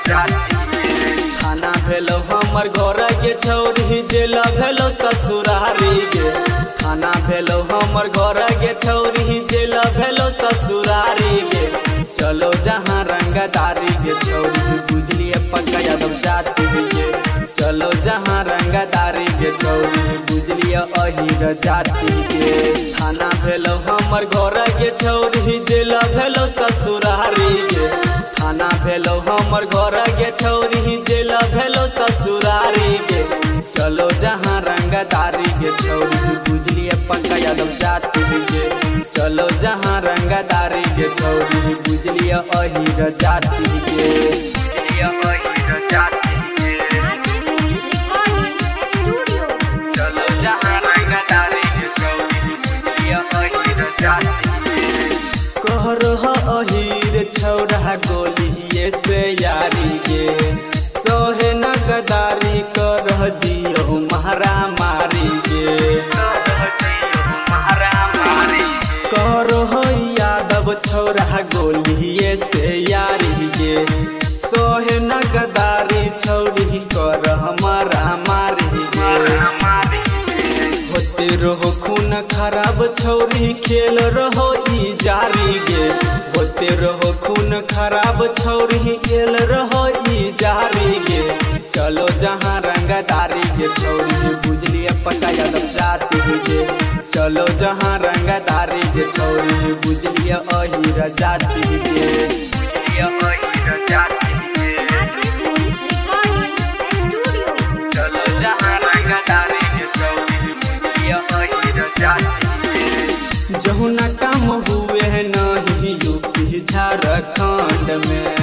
थाना भेलो हमर घर के छौरी, जेल भेलो ससुरारी गे। थाना भेलो हमर घर के छौरी, जेल भेलो ससुरारी गे। चलो जहाँ रंगदारी के छौरी, बुझलिए पक्का यादव जाति गे। चलो जहाँ रंगदारी के छौरी, बुझलिए अहीर जाति के। थाना भेलो हमर घर के छौरी, जेल भेलो ससुरारी गे। थाना भेलो हमर घर के छौरी, जेल भेलो ससुरारी गे। चलो जहाँ रंगदारी के छौरी, बुझलिए पक्का यादव जाति गे। चलो जहाँ रंगदारी के छौरी, बुझलिए अहीर जाति के। बुझलिए अहीर जाति के। चलो जहाँ रंगदारी के छौरी, बुझलिए अहीर जाति के। कहरो अहीर छौरा गोलिए से यारी गे। सोहे न गदारी कर दियो महारा मारी गे। करो यादव छौरा गोलिए से यारी गे। सोहे न गदारी छौरी कर हमारा मारी गे। होते रहो खून खराब छौरी, खेल रहो ई जारी गे। होते रहो खून खराब छौरी, खेल रहो ई जारी गे। चलो जहाँ रंगदारी के छौरी, बुझलिए पक्का यादव जाति गे। चलो जहाँ रंगदारी के छौरी, बुझलिए अहीर जाति गे। बुझलिए अहीर जाति गे। चलो जहाँ रंगदारी के छौरी, बुझलिए अहीर जाति गे। जहुना काम हुए नहीं यूपी झारखंड में,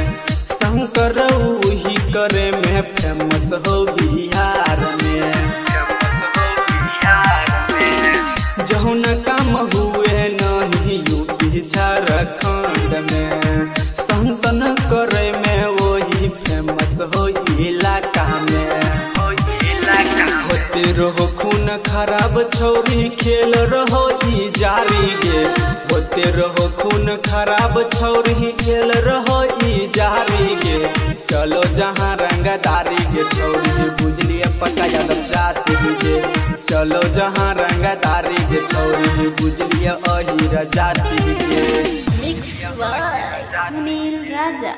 शंकर वही करे में फेमस हो बिहार में। जहुना काम हुए नहीं यूपी झारखंड में, संतन करे में वही फेमस हो इलाका में। होते रहो खून खराब छौरी, खेल रहो ई जारी गे। होते रहो खून खराब छौरी, खेल रहो ई जारी गे। चलो जहाँ रंगदारी के छौरी, बुझलिए पक्का यादव जाति गे। चलो जहाँ रंगदारी के छौरी, बुझलिए अहीर जाति गे। सुनील राजा।